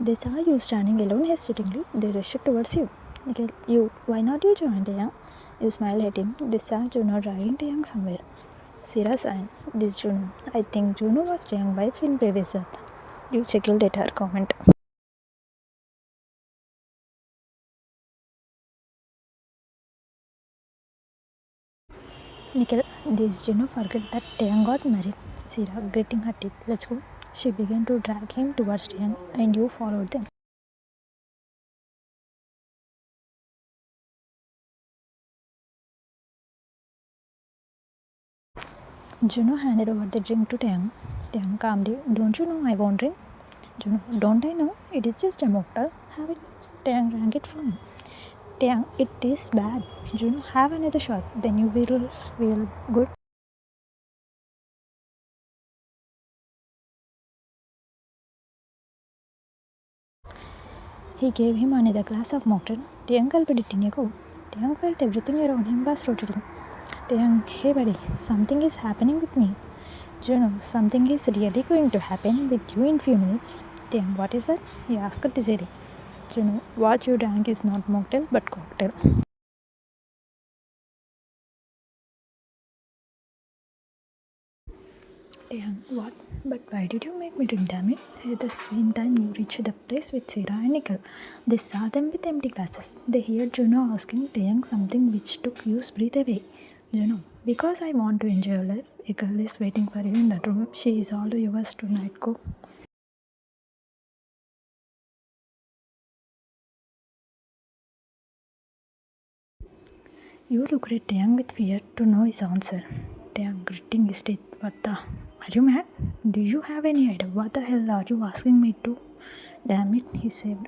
They saw you standing alone hesitatingly. They rushed towards you. Nikhil, you, why not you join Taehyung? You smiled at him. They saw Juno dragging Taehyung somewhere. Sira sighed. This Juno. I think Juno was Taehyung's wife in previous death. You chuckled at her comment. Nikhil, this Juno forget that Taehyung got married. Sira, gritting her teeth. Let's go. She began to drag him towards Taehyung and you followed them. Juno handed over the drink to Taehyung. Taehyung calmly, don't you know I won't drink? Juno, don't I know? It is just a mocktail. Have it. Taehyung drank it from him. Taehyung, it tastes bad. Juno, have another shot. Then you will feel good. He gave him another glass of mocktail. Taehyung gulped it in a go. Taehyung felt everything around him was rotating. Taehyung, hey buddy, something is happening with me. Juno, something is really going to happen with you in few minutes. Taehyung, what is that? He asked dizzily. Juno, what you drank is not mocktail but cocktail. Taehyung, what? But why did you make me drink, damn it? At the same time, you reached the place with Sira and Nikhil. They saw them with empty glasses. They heard Juno asking Taehyung something which took Yu's breath away. Juno, because I want to enjoy your life, a girl is waiting for you in that room. She is all yours tonight, go. You looked at Taehyung with fear to know his answer. Taehyung gritting his teeth. What the? Are you mad? Do you have any idea? What the hell are you asking me to? Damn it, he said.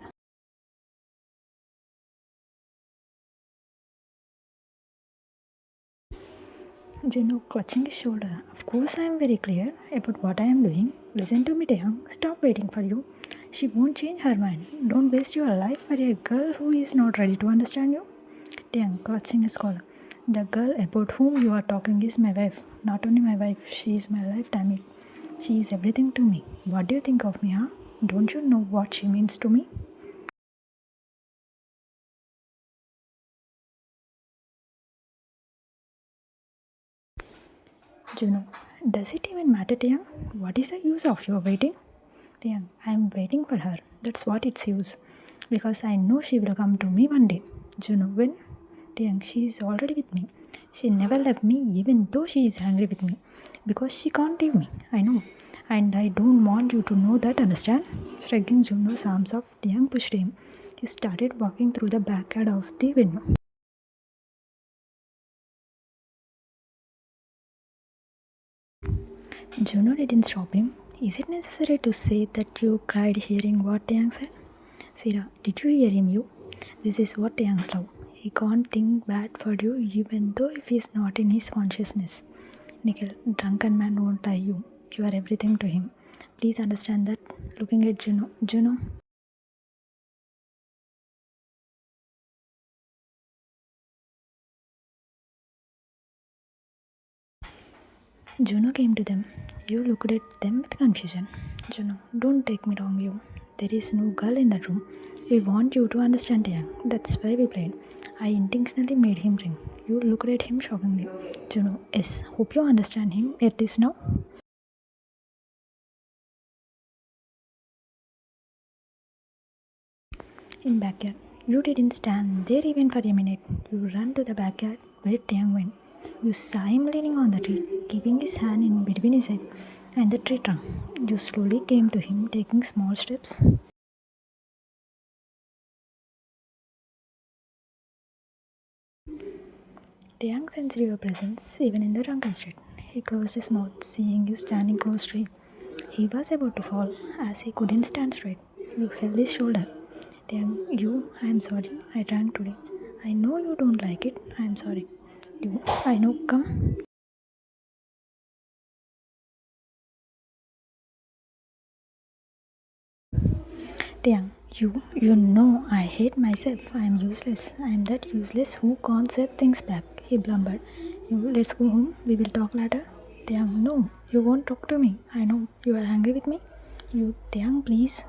Juno clutching his shoulder. Of course, I am very clear about what I am doing. Listen to me, Taehyung. Stop waiting for you. She won't change her mind. Don't waste your life for a girl who is not ready to understand you. Taehyung clutching his collar. The girl about whom you are talking is my wife. Not only my wife, she is my life, damn it. She is everything to me. What do you think of me, huh? Don't you know what she means to me? Juno, does it even matter, Taehyung? What is the use of your waiting? Taehyung, I am waiting for her. That's what it's use. Because I know she will come to me one day. Juno, when? Taehyung, she is already with me. She never left me even though she is angry with me. Because she can't leave me. I know. And I don't want you to know that, understand? Shrugging Juno's arms off, Taehyung pushed him. He started walking through the backyard of the window. Juno didn't stop him. Is it necessary to say that you cried hearing what Taehyung said? Sira, did you hear him, you? This is what Taehyung's love. He can't think bad for you even though if he's not in his consciousness. Nikhil, drunken man won't lie you. You are everything to him. Please understand that. Looking at Juno. Juno. Juno came to them. You looked at them with confusion. Juno, don't take me wrong, you. There is no girl in that room. We want you to understand Taehyung. That's why we played. I intentionally made him drink. You looked at him shockingly. Juno, yes, hope you understand him at this now. In backyard, you didn't stand there even for a minute. You ran to the backyard where Taehyung went. You saw him leaning on the tree, keeping his hand in between his head and the tree trunk. You slowly came to him, taking small steps. Taehyung sensed your presence even in the drunken state. He closed his mouth, seeing you standing close to him. He was about to fall as he couldn't stand straight. You held his shoulder. Taehyung, I am sorry. I drank today. I know you don't like it. I am sorry. I know, come. Taehyung, you know I hate myself. I am useless. I am that useless who can't set things back. He blubbered. Let's go home. We will talk later. Taehyung, no, you won't talk to me. I know you are angry with me. Taehyung, please.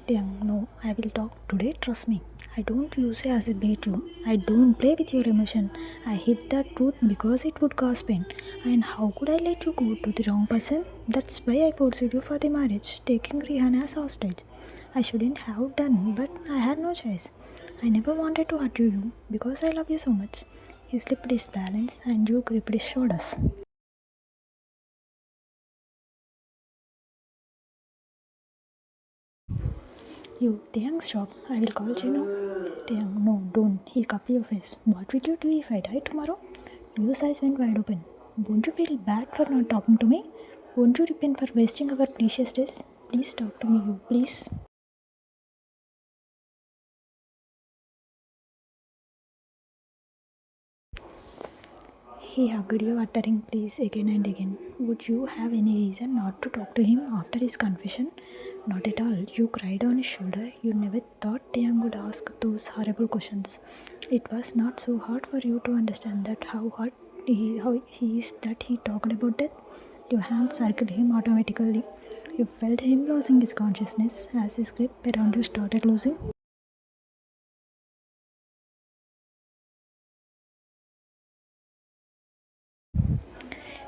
Taehyung, no, I will talk today, trust me. I don't use you as a bait you. I don't play with your emotion. I hid the truth because it would cause pain. And how could I let you go to the wrong person? That's why I forced you for the marriage, taking Rihanna as hostage. I shouldn't have done, but I had no choice. I never wanted to hurt you because I love you so much. He slipped his balance and you gripped his shoulders. You, Taehyung, stop. I will call Chino. Taehyung, no, don't. He'll cup your face. What will you do if I die tomorrow? Yu's eyes went wide open. Won't you feel bad for not talking to me? Won't you repent for wasting our precious days? Please talk to me, you, please. He hugged you, uttering please again and again. Would you have any reason not to talk to him after his confession? Not at all. You cried on his shoulder. You never thought Taeyang would ask those horrible questions. It was not so hard for you to understand that how he is that he talked about death. Your hands circled him automatically. You felt him losing his consciousness as his grip around you started losing.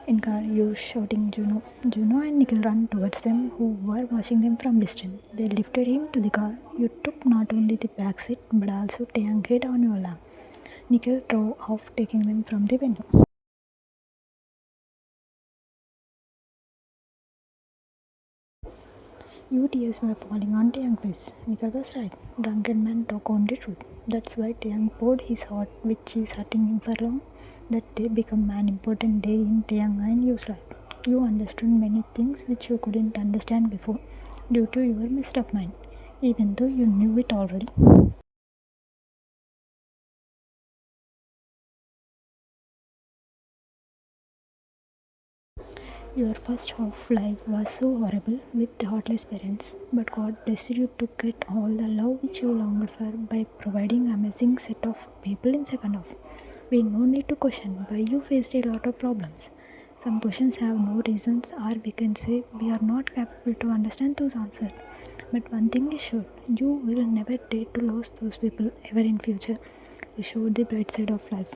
In car, you shouting Juno. Juno and Nikhil ran towards them, who were watching them from distance. They lifted him to the car. You took not only the back seat, but also Taeyang head on your lap. Nikhil drove off, taking them from the venue. You tears were falling on Taeyang's face. Nikhil was right. Drunken men talk only truth. That's why Taeyang poured his heart, which is hurting him for long. That day became an important day in Taeyang and Yu's life. You understood many things which you couldn't understand before due to your messed up mind, even though you knew it already. Your first half life was so horrible with the heartless parents, but God blessed you to get all the love which you longed for by providing amazing set of people in second half. We no need to question why you faced a lot of problems. Some questions have no reasons, or we can say we are not capable to understand those answers. But one thing is sure, you will never dare to lose those people ever in future. You showed the bright side of life.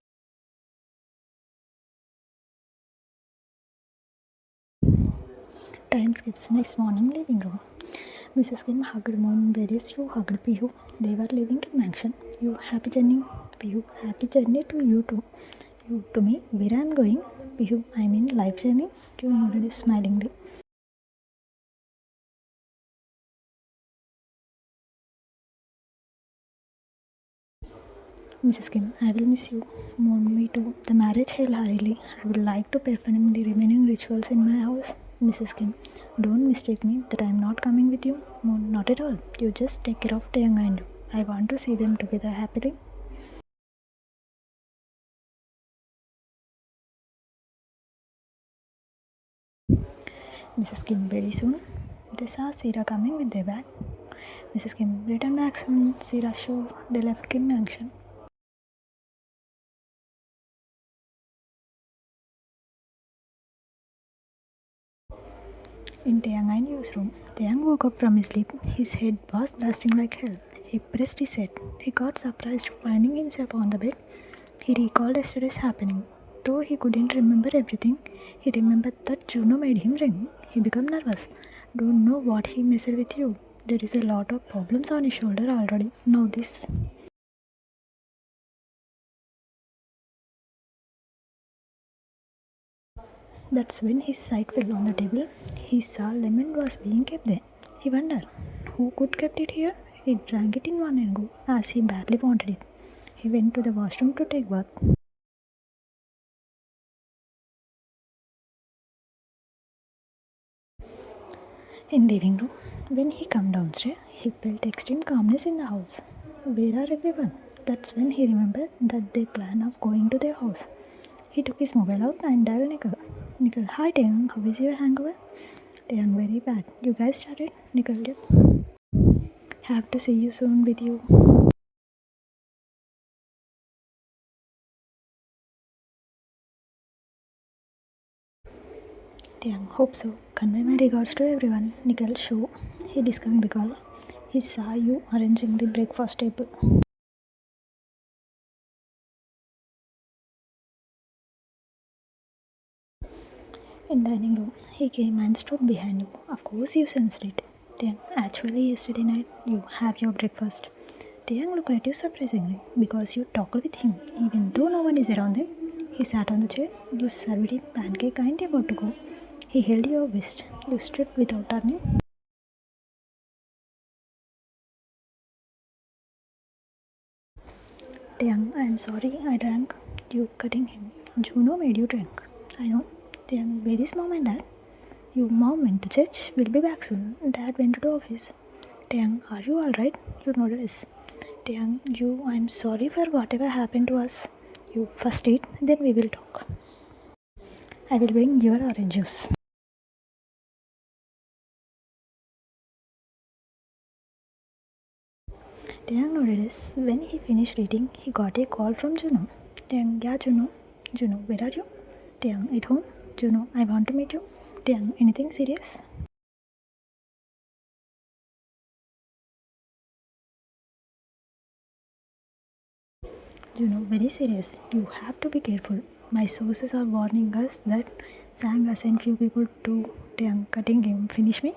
Time skips next morning living room. Mrs. Kim hugged Mom, whereas you hugged Pihu. They were living in mansion. You happy journey, Pihu. Happy journey to you too. You to me, where I am going, Pihu. I mean life journey. You nodded smilingly. Mrs. Kim, I will miss you. Mourn me too. The marriage held hurriedly. I would like to perform the remaining rituals in my house. Mrs. Kim, don't mistake me that I am not coming with you. Moon, not at all. You just take care of Taeyang and you. I want to see them together happily. Mrs. Kim, very soon. They saw Sira coming with their bag. Mrs. Kim, return back soon. Sira show. They left Kim mansion. In Taeyang and Yu's room, Taeyang woke up from his sleep. His head was blasting like hell. He pressed his head. He got surprised finding himself on the bed. He recalled yesterday's happening. Though he couldn't remember everything, he remembered that Juno made him ring. He became nervous. Don't know what he messed with you. There is a lot of problems on his shoulder already. Know this. That's when his sight fell on the table. He saw lemon was being kept there. He wondered who could kept it here. He drank it in one go as he badly wanted it. He went to the washroom to take bath. In living room, when he came downstairs, he felt extreme calmness in the house. Where are everyone? That's when he remembered that they plan of going to their house. He took his mobile out and dialed Nicole. Nicole, hi Taeyang, how is your hangover? Taeyang, very bad. You guys started? Nicole, yep. Have to see you soon with you. Taeyang, hope so. Convey my regards to everyone. Nicole, show. He disconnected the call. He saw you arranging the breakfast table. In dining room, he came and stood behind you. Of course you sensed it. Then, actually yesterday night, you have your breakfast. Taehyung looked at you surprisingly because you talked with him, even though no one is around him. He sat on the chair. You served him pancake and about to go. He held your wrist. You stood without turning. Taehyung, I am sorry I drank. You cutting him. Juno made you drink. I know. Taehyung, where is mom and dad? Your mom went to church. We'll be back soon. Dad went to the office. Taehyung, are you alright? You nodded yes. Taehyung, I'm sorry for whatever happened to us. You first eat, then we will talk. I will bring your orange juice. Taehyung nodded yes. When he finished eating, he got a call from Juno. Taehyung, yeah, Juno. Juno, where are you? Taehyung, at home. Juno, I want to meet you. Taehyung, anything serious? Very serious. You have to be careful. My sources are warning us that Sang assigned few people to Taehyung, cutting him. Finish me?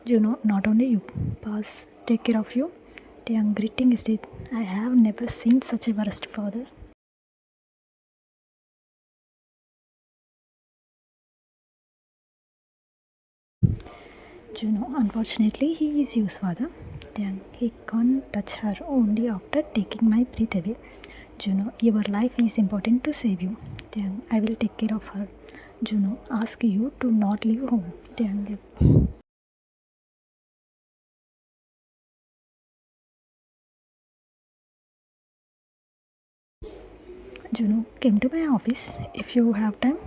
Not only you. Pass. Take care of you. Taehyung, gritting his teeth. I have never seen such a worst father. Unfortunately, he is Yu's father. Taehyung, he can't touch her only after taking my breath away. Your life is important to save you. Taehyung, I will take care of her. Ask you to not leave home. Taehyung, came to my office if you have time.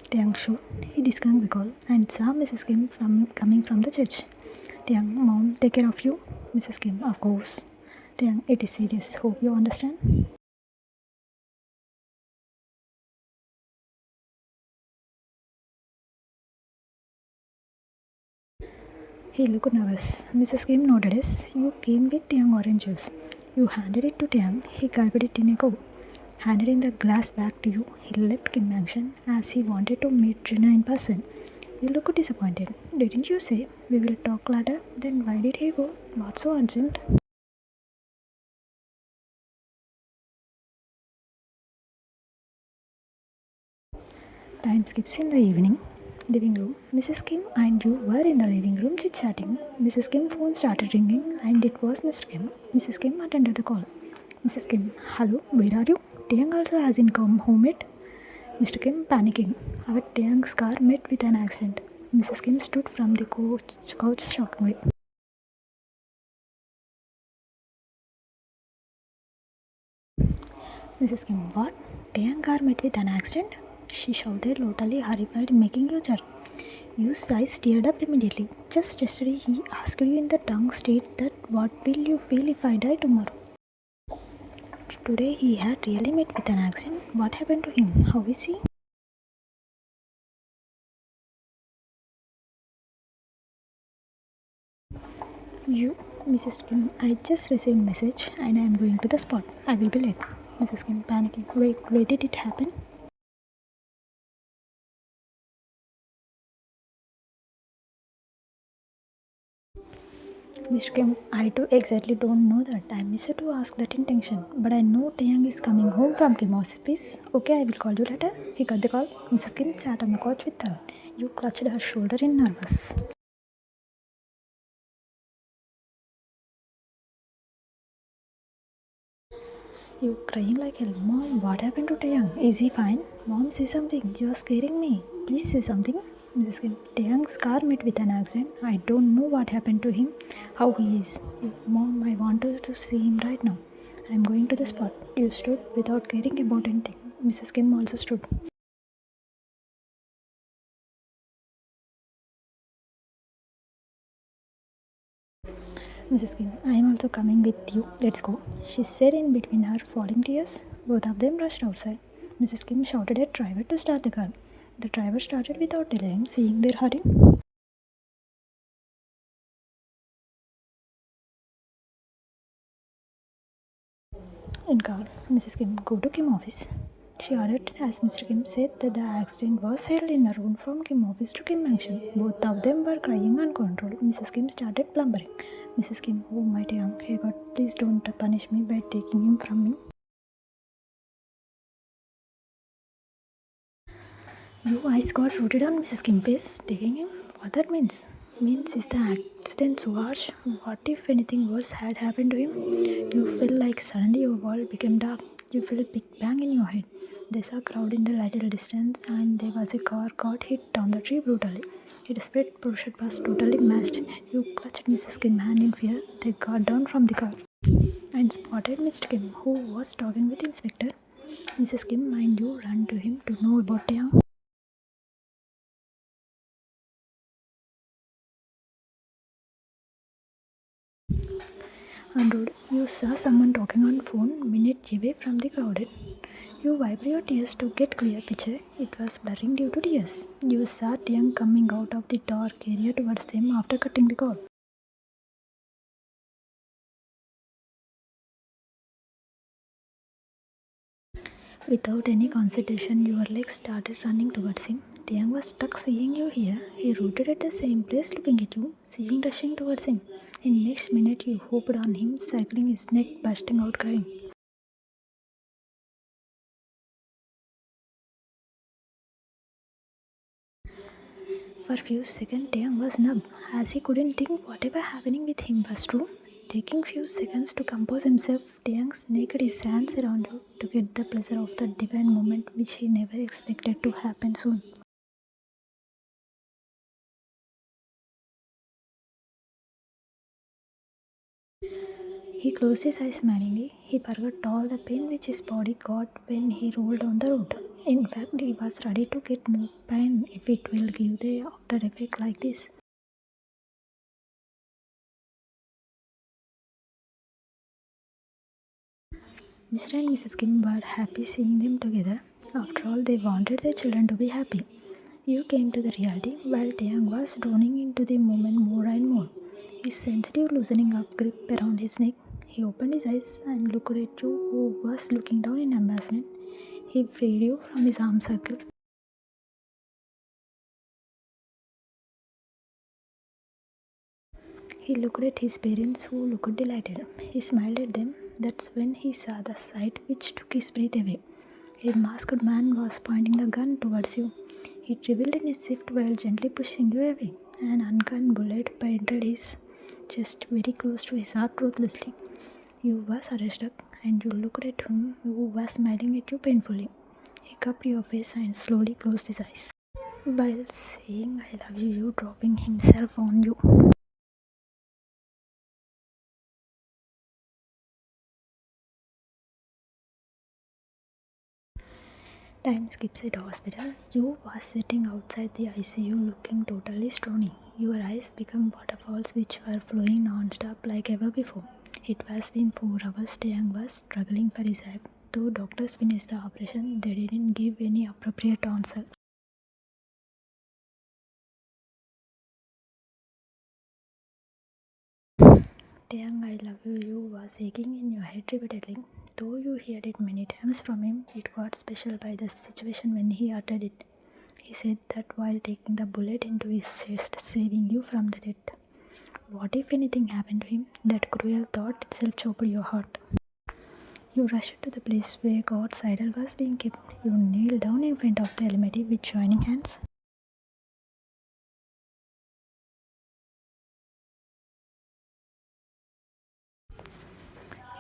Taehyung, sure. He disconnected the call and saw Mrs. Kim coming from the church. Taehyung, mom, take care of you. Mrs. Kim, of course. Taehyung, it is serious. Hope you understand. He looked nervous. Mrs. Kim nodded as you came with Taehyung orange juice. You handed it to Taehyung. He gulped it in a go. Handed in the glass back to you. He left Kim Mansion as he wanted to meet Trina in person. You looked disappointed. Didn't you say we will talk later? Then why did he go? What's so urgent? Time skips in the evening. Living room. Mrs. Kim and you were in the living room chit-chatting. Mrs. Kim's phone started ringing and it was Mr. Kim. Mrs. Kim attended the call. Mrs. Kim, hello, where are you? Taehyung also hasn't come home yet. Mr. Kim panicking. Our Taehyung's car met with an accident. Mrs. Kim stood from the couch shockingly. Mrs. Kim, what? Taehyung car met with an accident? She shouted loudly, horrified, making you jerk. Yu's eyes teared up immediately. Just yesterday, he asked you in the tongue state that what will you feel if I die tomorrow? Today, he had really met with an accident. What happened to him? How is he? You, Mrs. Kim, I just received a message and I am going to the spot. I will be late. Mrs. Kim panicking. Wait, where did it happen? Mr. Kim, I too exactly don't know that. I missed to ask that intention. But I know Taehyung is coming home from Kim office. Okay, I will call you later. He got the call. Mrs. Kim sat on the couch with her. You clutched her shoulder in nervous. You crying like hell. Mom, what happened to Taehyung? Is he fine? Mom, say something. You are scaring me. Please say something. Mrs. Kim, Taehyung's car met with an accident. I don't know what happened to him, how he is. Mom, I wanted to see him right now. I am going to the spot. You stood without caring about anything. Mrs. Kim also stood. Mrs. Kim, I am also coming with you. Let's go. She said in between her falling tears. Both of them rushed outside. Mrs. Kim shouted at driver to start the car. The driver started without delaying, seeing their hurry. In car, Mrs. Kim go to Kim office. She ordered as Mr. Kim said that the accident was held in the room from Kim office to Kim mansion. Both of them were crying uncontrolled. Mrs. Kim started blubbering. Mrs. Kim, oh my Taehyung, hey God, please don't punish me by taking him from me. Your eyes got rooted on Mrs. Kim's face. Taking him? What that means? Means is the accident so harsh? What if anything worse had happened to him? You feel like suddenly your world became dark. You feel a big bang in your head. They saw a crowd in the little distance and there was a car got hit on the tree brutally. Its spread portion was totally mashed. You clutched Mrs. Kim's hand in fear. They got down from the car and spotted Mr. Kim, who was talking with Inspector. Mrs. Kim, mind you, ran to him to know about Taehyung. On road, you saw someone talking on phone minutes away from the crowded. You wiped your tears to get clear picture. It was blurring due to tears. You saw Taehyung coming out of the dark area towards them after cutting the cord. Without any consideration, your legs started running towards him. Taehyung was stuck seeing you here. He rooted at the same place looking at you, seeing rushing towards him. In next minute, you hopped on him, circling his neck, bursting out crying. For a few seconds, Taehyung was numb, as he couldn't think whatever happening with him was true. Taking few seconds to compose himself, Taehyung snaked his hands around you to get the pleasure of the divine moment which he never expected to happen soon. He closed his eyes smilingly. He forgot all the pain which his body got when he rolled on the road. In fact, he was ready to get more pain if it will give the after effect like this. Mr. and Mrs. Kim were happy seeing them together. After all, they wanted their children to be happy. You came to the reality while Taehyung was droning into the moment more and more. His sensitive loosening up grip around his neck. He opened his eyes and looked at you who was looking down in embarrassment. He freed you from his arm circle. He looked at his parents who looked delighted. He smiled at them. That's when he saw the sight which took his breath away. A masked man was pointing the gun towards you. He revealed in his shift while gently pushing you away. An ungunned bullet penetrated his chest very close to his heart ruthlessly. You was arrested and you looked at him who was smiling at you painfully. He cupped your face and slowly closed his eyes. While saying I love you, you dropping himself on you. Time skips at hospital. You was sitting outside the ICU looking totally stony. Your eyes become waterfalls which were flowing non-stop like ever before. It was been 4 hours. Taehyung was struggling for his life. Though doctors finished the operation, they didn't give any appropriate answer. Taehyung, I love you, you was aching in your head repeatedly. Though you heard it many times from him, it got special by the situation when he uttered it. He said that while taking the bullet into his chest, saving you from the death. What if anything happened to him? That cruel thought itself choked your heart. You rushed to the place where God's idol was being kept. You kneeled down in front of the Almighty with joining hands.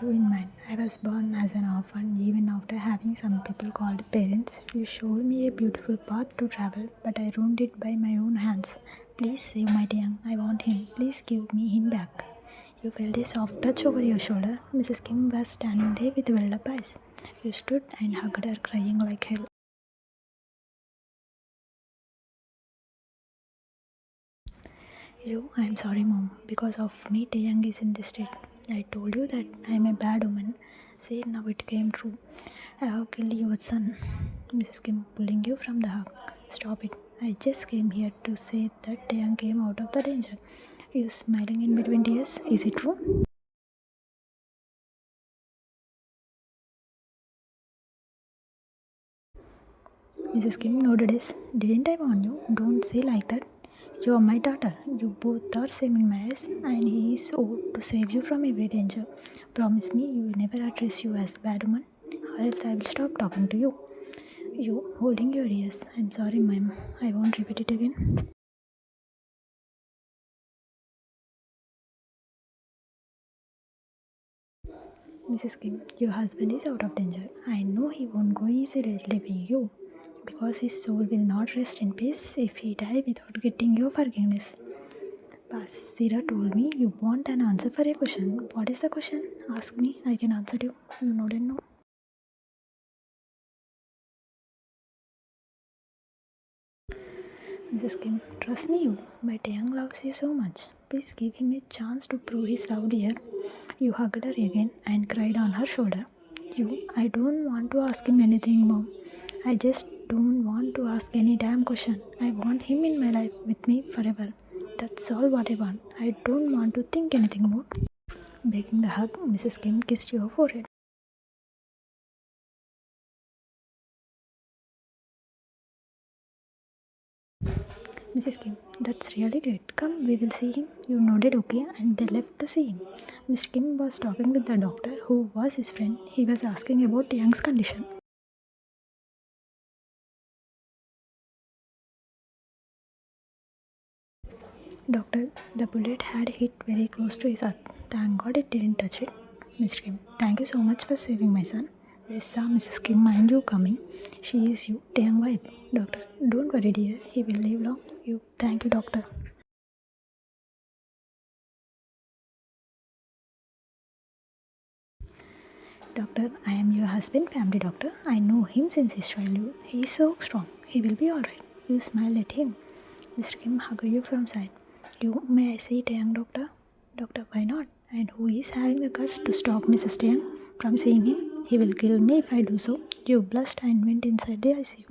You in mind. I was born as an orphan even after having some people called parents. You showed me a beautiful path to travel, but I ruined it by my own hands. Please save my Taehyung. I want him. Please give me him back. You felt a soft touch over your shoulder. Mrs. Kim was standing there with welled up eyes. You stood and hugged her, crying like hell. You, I'm sorry, Mom. Because of me, Taehyung is in this state. I told you that I'm a bad woman. See, now it came true. I have killed your son. Mrs. Kim pulling you from the hug. Stop it. I just came here to say that Taehyung came out of the danger. You smiling in between tears. Is it true? Mrs. Kim nodded his. Didn't I warn you? Don't say like that. You are my daughter. You both are same in my eyes, and he is owed to save you from every danger. Promise me you will never address you as bad woman, or else I will stop talking to you. You holding your ears. I'm sorry, ma'am. I won't repeat it again. Mrs. Kim, your husband is out of danger. I know he won't go easily leaving you, because his soul will not rest in peace if he die without getting your forgiveness. Basira told me you want an answer for a question. What is the question? Ask me. I can answer you. You nodded no. Mrs. Kim, trust me, you. But Taehyung loves you so much. Please give him a chance to prove his love, dear. You hugged her again and cried on her shoulder. I don't want to ask him anything, Mom. I just don't want to ask any damn question. I want him in my life with me forever. That's all what I want. I don't want to think anything more. Breaking the hug, Mrs. Kim kissed your forehead. Mrs. Kim, that's really great. Come, we will see him. You nodded okay, and they left to see him. Mr. Kim was talking with the doctor, who was his friend. He was asking about Taehyung's condition. Doctor, the bullet had hit very close to his heart. Thank God it didn't touch it. Mr. Kim, thank you so much for saving my son. They saw Mrs. Kim mind you coming. She is you, Taehyung wife. Doctor, don't worry dear. He will live long. Thank you, doctor. Doctor, I am your husband, family doctor. I know him since his childhood. He is so strong. He will be alright. You smile at him. Mr. Kim hugged you from side. May I see Taehyung, doctor? Doctor, why not? And who is having the guts to stop Mrs. Taehyung from seeing him? He will kill me if I do so. You blushed and went inside the ICU.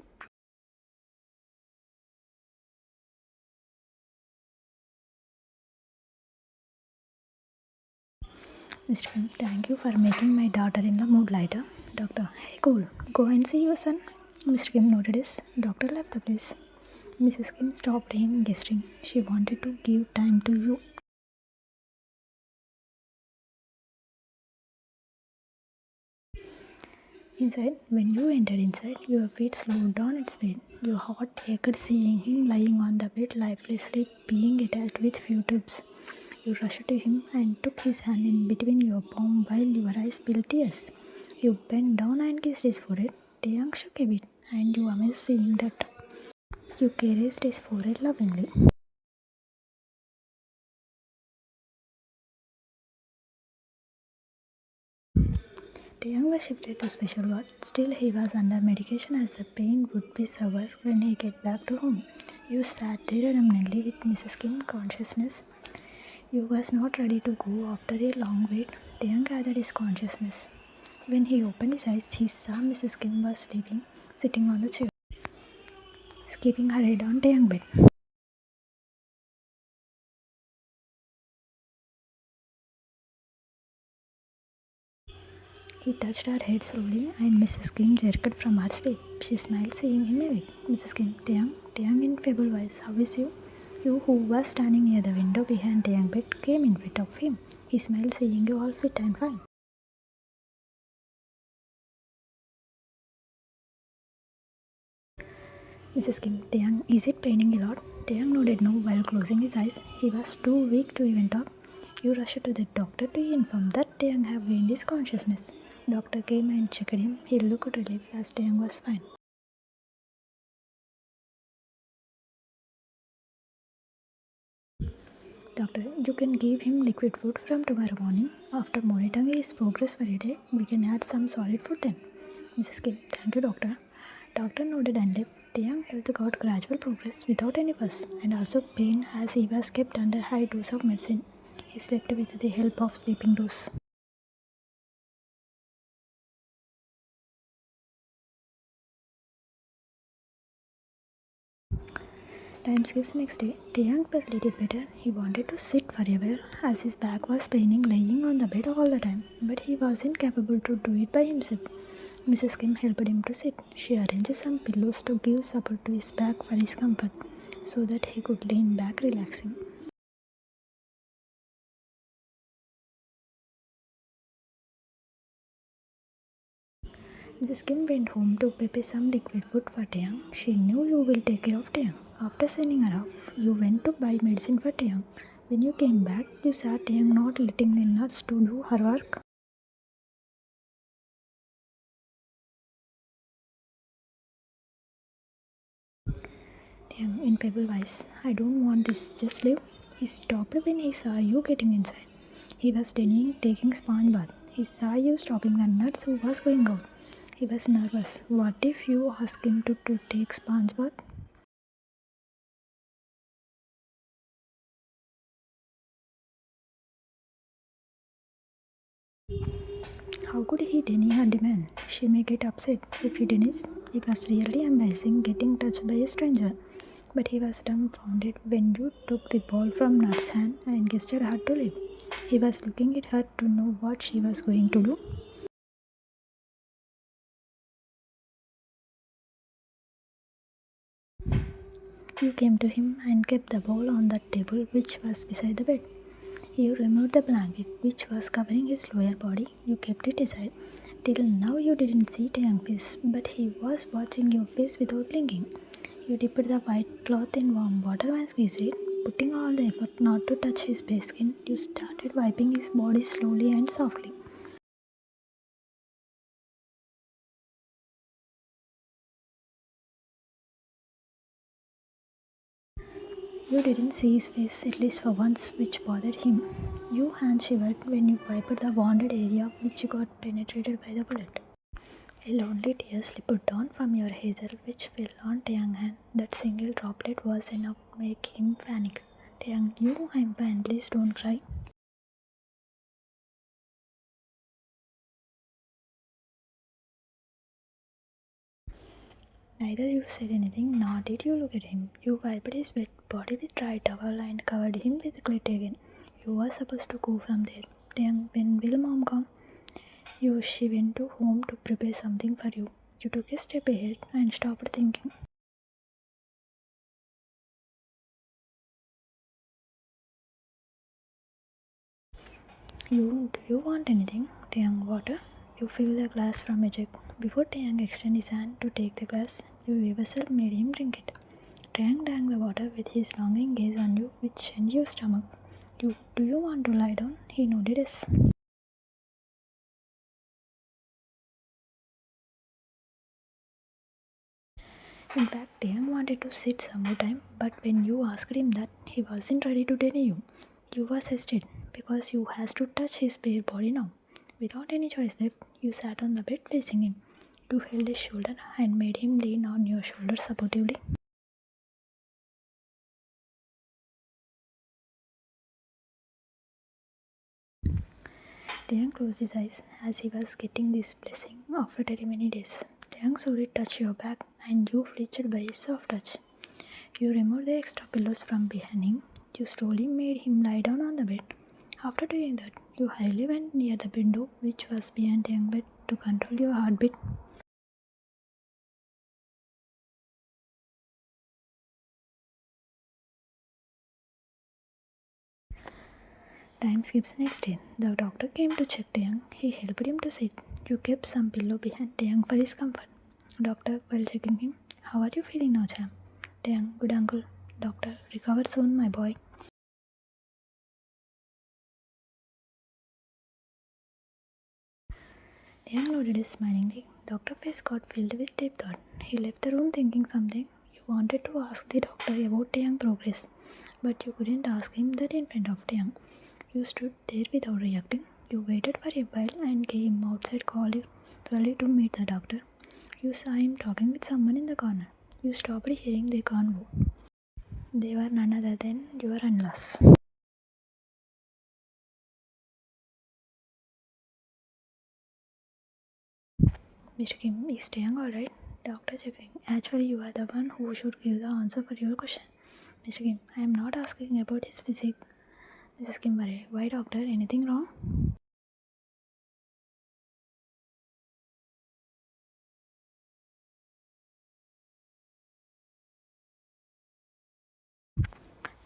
Mr. Kim, thank you for making my daughter-in-law mood lighter. Doctor, hey cool, go and see your son. Mr. Kim noted his. Doctor left the place. Mrs. Kim stopped him gesturing. She wanted to give time to you. Inside, when you entered inside, your feet slowed down its speed. Your heart ached seeing him lying on the bed lifelessly being attached with few tubes. You rushed to him and took his hand in between your palm while your eyes spilled tears. You bent down and kissed his forehead. Taehyung shook a bit, and you amazed seeing that. You caressed his forehead lovingly. Taehyung was shifted to special ward. Still, he was under medication as the pain would be severe when he get back to home. You sat there numbly with Mrs. Kim consciousness. You was not ready to go after a long wait. Taehyung gathered his consciousness. When he opened his eyes, he saw Mrs. Kim was sleeping, sitting on the chair, keeping her head on Taehyung bed. He touched her head slowly, and Mrs. Kim jerked from her sleep. She smiled, seeing him awake. Mrs. Kim, Taehyung in feeble voice, how is you? You, who was standing near the window behind Taehyung's bed, came in front of him. He smiled, seeing you all fit and fine. Mrs. Kim, Taehyung, is it paining a lot? Taehyung nodded no while closing his eyes. He was too weak to even talk. You rushed to the doctor to inform that Taehyung had gained his consciousness. Doctor came and checked him. He looked relieved as Taehyung was fine. Doctor, you can give him liquid food from tomorrow morning. After monitoring his progress for a day, we can add some solid food then. Mrs. Kim, thank you, doctor. Doctor nodded and left. Taehyung health got gradual progress without any fuss, and also pain as he was kept under high dose of medicine. He slept with the help of sleeping dose. Time skips next day. Taehyung felt a little better. He wanted to sit forever as his back was paining lying on the bed all the time, but he wasn't capable to do it by himself. Mrs. Kim helped him to sit. She arranged some pillows to give support to his back for his comfort, so that he could lean back relaxing. Mrs. Kim went home to prepare some liquid food for Taehyung. She knew you will take care of Taehyung. After sending her off, you went to buy medicine for Taehyung. When you came back, you saw Taehyung not letting the nurse to do her work. Taehyung, in pebble voice, I don't want this, just leave. He stopped when he saw you getting inside. He was studying taking sponge bath. He saw you stopping the nurse who was going out. He was nervous. What if you asked him to take sponge bath? How could he deny her demand? She may get upset if he denies. It was really embarrassing getting touched by a stranger. But he was dumbfounded when you took the ball from Nut's hand and gestured her to leave. He was looking at her to know what she was going to do. You came to him and kept the ball on the table which was beside the bed. You removed the blanket which was covering his lower body. You kept it aside. Till now you didn't see Taehyung's face, but he was watching your face without blinking. You dipped the white cloth in warm water and squeezed it. Putting all the effort not to touch his bare skin, you started wiping his body slowly and softly. You didn't see his face, at least for once, which bothered him. Your hand shivered when you wiped the wounded area which got penetrated by the bullet. A lonely tear slipped down from your hazel which fell on Taehyung's hand. That single droplet was enough to make him panic. Taehyung, I'm fine, please don't cry. Neither you said anything, nor did you look at him. You wiped his wet body with dry towel and covered him with glitter again. You were supposed to go from there. Taehyung, when will mom come? She went to home to prepare something for you. You took a step ahead and stopped thinking. Do you want anything? Taehyung, water? You fill the glass from a jug. Before Taehyung extended his hand to take the glass, you yourself made him drink it. Taehyung drank the water with his longing gaze on you, which sent your stomach. Do you want to lie down? He nodded yes. In fact, Taehyung wanted to sit some more time, but when you asked him that, he wasn't ready to tell you. You was hesitant because you has to touch his bare body now. Without any choice left, you sat on the bed facing him. You held his shoulder and made him lean on your shoulder supportively. Taehyung closed his eyes as he was getting this blessing after very many days. Taehyung slowly touched your back and you flinched by his soft touch. You removed the extra pillows from behind him. You slowly made him lie down on the bed. After doing that, you hurriedly went near the window which was behind Taehyung's bed to control your heartbeat. Time skips the next day. The doctor came to check Taehyung. He helped him to sit. You kept some pillow behind Taehyung for his comfort. Doctor, while checking him, how are you feeling now, Cham? Taehyung, good uncle. Doctor, recover soon, my boy. Taehyung nodded smilingly. Doctor's face got filled with deep thought. He left the room thinking something. You wanted to ask the doctor about Taehyung's progress, but you couldn't ask him that in front of Taehyung. You stood there without reacting. You waited for a while and came outside calling early to meet the doctor. You saw him talking with someone in the corner. You stopped hearing their convo. They were none other than your in-laws. Mr. Kim, is Taehyung alright? Doctor checking. Actually, you are the one who should give the answer for your question. Mr. Kim, I am not asking about his physique. Mrs. Kim worried. Why, doctor? Anything wrong?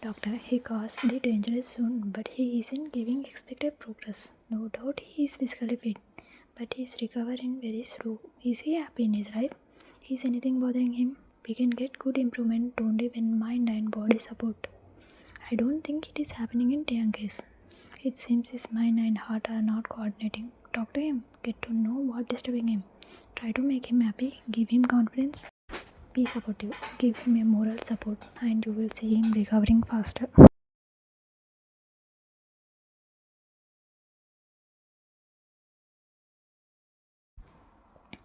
Doctor, he caused the dangerous wound, but he isn't giving expected progress. No doubt he is physically fit, but he is recovering very slow. Is he happy in his life? Is anything bothering him? We can get good improvement only when mind and body support. I don't think it is happening in Taehyung's case. It seems his mind and heart are not coordinating. Talk to him. Get to know what disturbing him. Try to make him happy. Give him confidence. Be supportive. Give him a moral support, and you will see him recovering faster.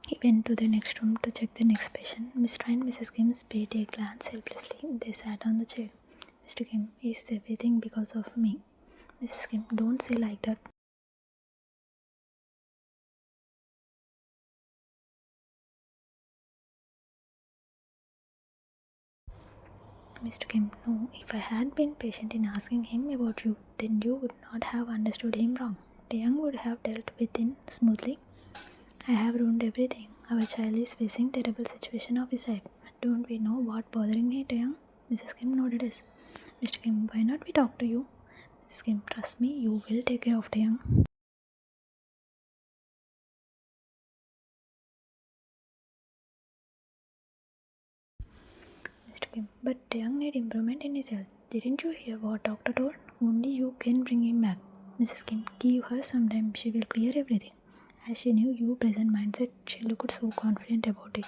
He went to the next room to check the next patient. Mr. and Mrs. Kim paid a glance helplessly. They sat on the chair. Mr. Kim, is everything because of me? Mrs. Kim, don't say like that. Mr. Kim, no, if I had been patient in asking him about you, then you would not have understood him wrong. Taehyung would have dealt with it smoothly. I have ruined everything. Our child is facing terrible situation of his life. Don't we know what bothering him, Taehyung? Mrs. Kim nodded yes. Mr. Kim, why not we talk to you? Mrs. Kim, trust me, you will take care of Taehyung. Mr. Kim, but Taehyung need improvement in his health. Didn't you hear what doctor told? Only you can bring him back. Mrs. Kim, give her some time. She will clear everything. As she knew your present mindset, she looked so confident about it.